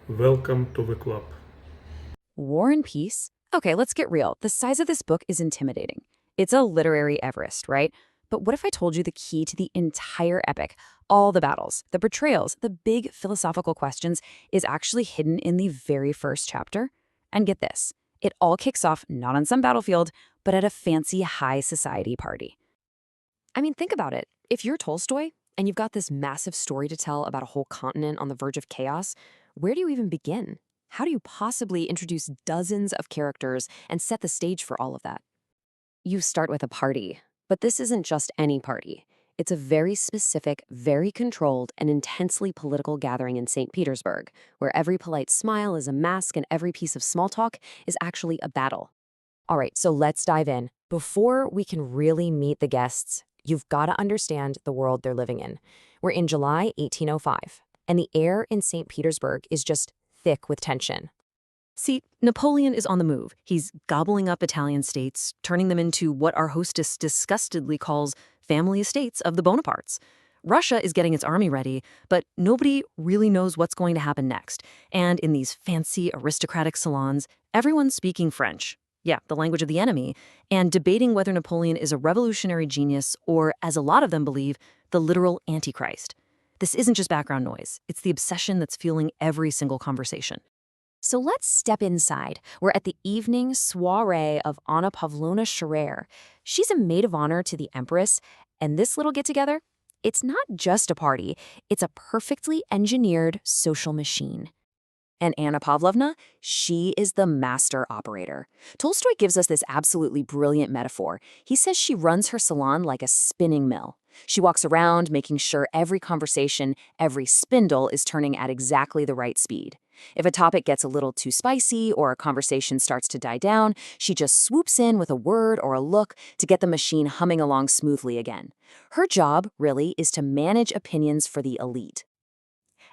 Welcome to the club. War and Peace? Okay, let's get real. The size of this book is intimidating. It's a literary Everest, right? But what if I told you the key to the entire epic, all the battles, the betrayals, the big philosophical questions, is actually hidden in the very first chapter? And get this, it all kicks off not on some battlefield, but at a fancy high society party. I mean, think about it. If you're Tolstoy and you've got this massive story to tell about a whole continent on the verge of chaos, where do you even begin? How do you possibly introduce dozens of characters and set the stage for all of that? You start with a party, but this isn't just any party. It's a very specific, very controlled, and intensely political gathering in St. Petersburg, where every polite smile is a mask and every piece of small talk is actually a battle. All right, so let's dive in. Before we can really meet the guests, you've got to understand the world they're living in. We're in July 1805, and the air in St. Petersburg is just thick with tension. See, Napoleon is on the move. He's gobbling up Italian states, turning them into what our hostess disgustedly calls family estates of the Bonapartes. Russia is getting its army ready, but nobody really knows what's going to happen next. And in these fancy aristocratic salons, everyone's speaking French. Yeah, the language of the enemy, and debating whether Napoleon is a revolutionary genius or, as a lot of them believe, the literal Antichrist. This isn't just background noise. It's the obsession that's fueling every single conversation. So let's step inside. We're at the evening soiree of Anna Pavlovna Scherer. She's a maid of honor to the Empress, and this little get-together, it's not just a party. It's a perfectly engineered social machine. And Anna Pavlovna, she is the master operator. Tolstoy gives us this absolutely brilliant metaphor. He says she runs her salon like a spinning mill. She walks around making sure every conversation, every spindle is turning at exactly the right speed. If a topic gets a little too spicy or a conversation starts to die down, she just swoops in with a word or a look to get the machine humming along smoothly again. Her job, really, is to manage opinions for the elite.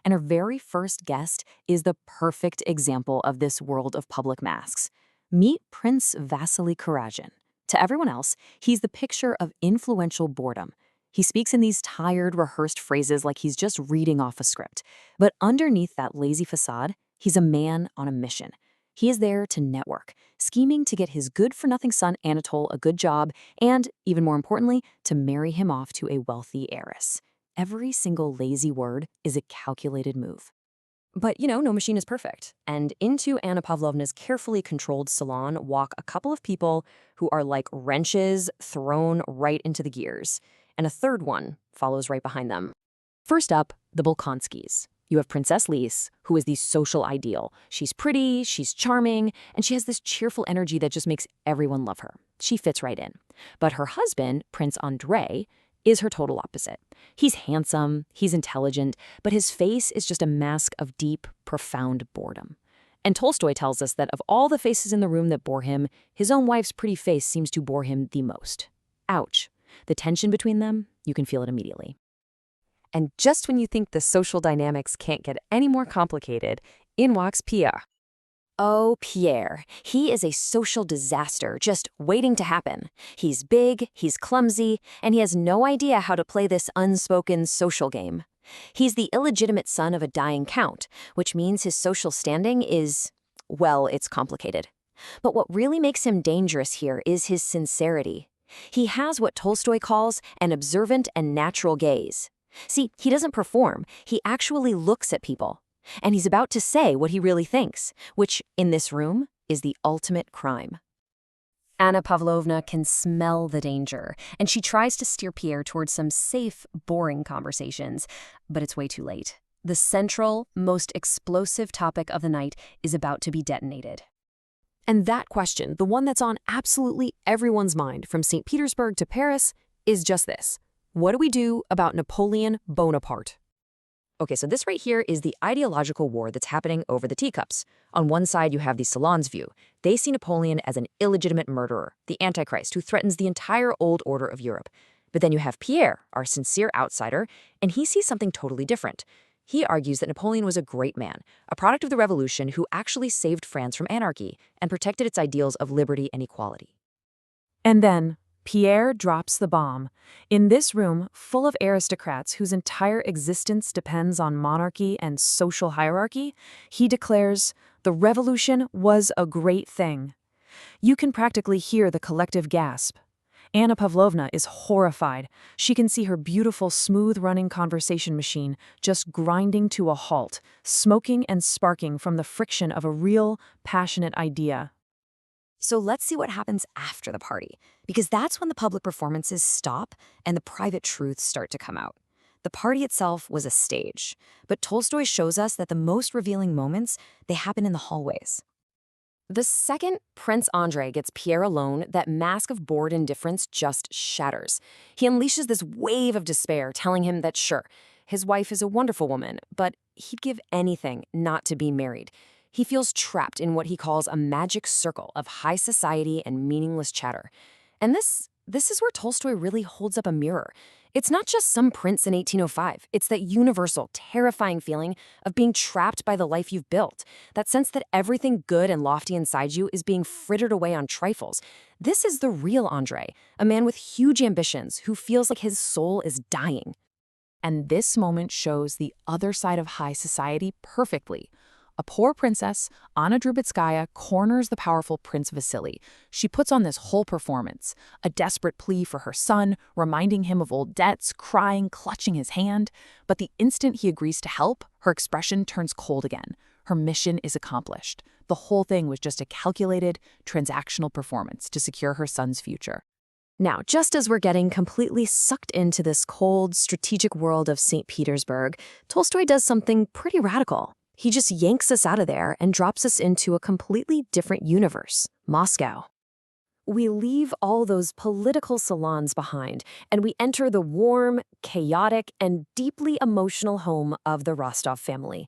And her very first guest is the perfect example of this world of public masks. Meet Prince Vasily Kuragin. To everyone else, he's the picture of influential boredom. He speaks in these tired, rehearsed phrases like he's just reading off a script. But underneath that lazy facade, he's a man on a mission. He is there to network, scheming to get his good-for-nothing son Anatole a good job, and, even more importantly, to marry him off to a wealthy heiress. Every single lazy word is a calculated move. But, no machine is perfect. And into Anna Pavlovna's carefully controlled salon walk a couple of people who are like wrenches thrown right into the gears. And a third one follows right behind them. First up, the Bolkonskys. You have Princess Lise, who is the social ideal. She's pretty, she's charming, and she has this cheerful energy that just makes everyone love her. She fits right in. But her husband, Prince Andrei, is her total opposite. He's handsome, he's intelligent, but his face is just a mask of deep, profound boredom. And Tolstoy tells us that of all the faces in the room that bore him, his own wife's pretty face seems to bore him the most. Ouch. The tension between them, you can feel it immediately. And just when you think the social dynamics can't get any more complicated, in walks Pierre. Oh, Pierre. He is a social disaster, just waiting to happen. He's big, he's clumsy, and he has no idea how to play this unspoken social game. He's the illegitimate son of a dying count, which means his social standing is, well, it's complicated. But what really makes him dangerous here is his sincerity. He has what Tolstoy calls an observant and natural gaze. See, he doesn't perform, he actually looks at people. And he's about to say what he really thinks, which, in this room, is the ultimate crime. Anna Pavlovna can smell the danger, and she tries to steer Pierre towards some safe, boring conversations, but it's way too late. The central, most explosive topic of the night is about to be detonated. And that question, the one that's on absolutely everyone's mind from St. Petersburg to Paris, is just this. What do we do about Napoleon Bonaparte? Okay, so this right here is the ideological war that's happening over the teacups. On one side, you have the salon's view. They see Napoleon as an illegitimate murderer, the Antichrist who threatens the entire old order of Europe. But then you have Pierre, our sincere outsider, and he sees something totally different. He argues that Napoleon was a great man, a product of the revolution who actually saved France from anarchy and protected its ideals of liberty and equality. And then Pierre drops the bomb. In this room, full of aristocrats whose entire existence depends on monarchy and social hierarchy, he declares, "The revolution was a great thing." You can practically hear the collective gasp. Anna Pavlovna is horrified. She can see her beautiful, smooth-running conversation machine just grinding to a halt, smoking and sparking from the friction of a real, passionate idea. So let's see what happens after the party, because that's when the public performances stop and the private truths start to come out. The party itself was a stage, but Tolstoy shows us that the most revealing moments, they happen in the hallways. The second Prince Andrei gets Pierre alone, that mask of bored indifference just shatters. He unleashes this wave of despair, telling him that sure, his wife is a wonderful woman, but he'd give anything not to be married. He feels trapped in what he calls a magic circle of high society and meaningless chatter. And this is where Tolstoy really holds up a mirror. It's not just some prince in 1805. It's that universal, terrifying feeling of being trapped by the life you've built. That sense that everything good and lofty inside you is being frittered away on trifles. This is the real Andrei, a man with huge ambitions who feels like his soul is dying. And this moment shows the other side of high society perfectly. A poor princess, Anna Drubetskaya, corners the powerful Prince Vasily. She puts on this whole performance, a desperate plea for her son, reminding him of old debts, crying, clutching his hand. But the instant he agrees to help, her expression turns cold again. Her mission is accomplished. The whole thing was just a calculated, transactional performance to secure her son's future. Now, just as we're getting completely sucked into this cold, strategic world of St. Petersburg, Tolstoy does something pretty radical. He just yanks us out of there and drops us into a completely different universe, Moscow. We leave all those political salons behind, and we enter the warm, chaotic, and deeply emotional home of the Rostov family.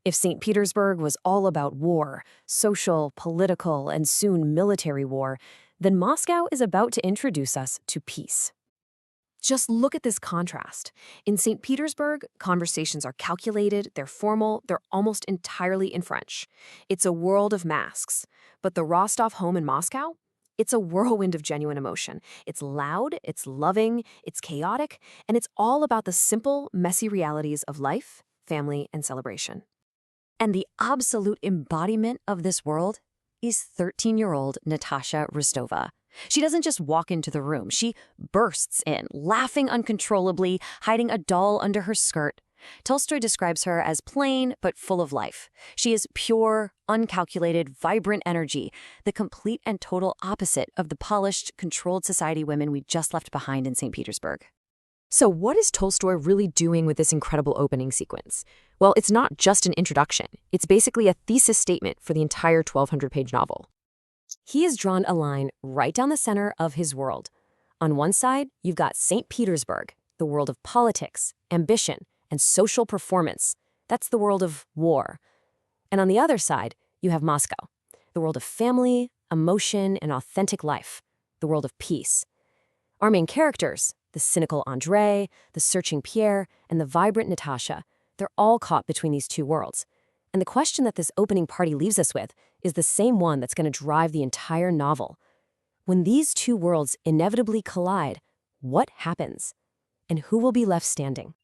If St. Petersburg was all about war, social, political, and soon military war, then Moscow is about to introduce us to peace. Just look at this contrast. In St. Petersburg, conversations are calculated, they're formal, they're almost entirely in French. It's a world of masks. But the Rostov home in Moscow? It's a whirlwind of genuine emotion. It's loud, it's loving, it's chaotic, and it's all about the simple, messy realities of life, family, and celebration. And the absolute embodiment of this world is 13-year-old Natasha Rostova. She doesn't just walk into the room. She bursts in, laughing uncontrollably, hiding a doll under her skirt. Tolstoy describes her as plain but full of life. She is pure, uncalculated, vibrant energy, the complete and total opposite of the polished, controlled society women we just left behind in St. Petersburg. So what is Tolstoy really doing with this incredible opening sequence? Well, it's not just an introduction. It's basically a thesis statement for the entire 1,200-page novel. He has drawn a line right down the center of his world. On one side, you've got St. Petersburg, the world of politics, ambition, and social performance. That's the world of war. And on the other side, you have Moscow, the world of family, emotion, and authentic life, the world of peace. Our main characters, the cynical Andrei, the searching Pierre, and the vibrant Natasha, they're all caught between these two worlds. And the question that this opening party leaves us with is the same one that's going to drive the entire novel. When these two worlds inevitably collide, what happens? And who will be left standing?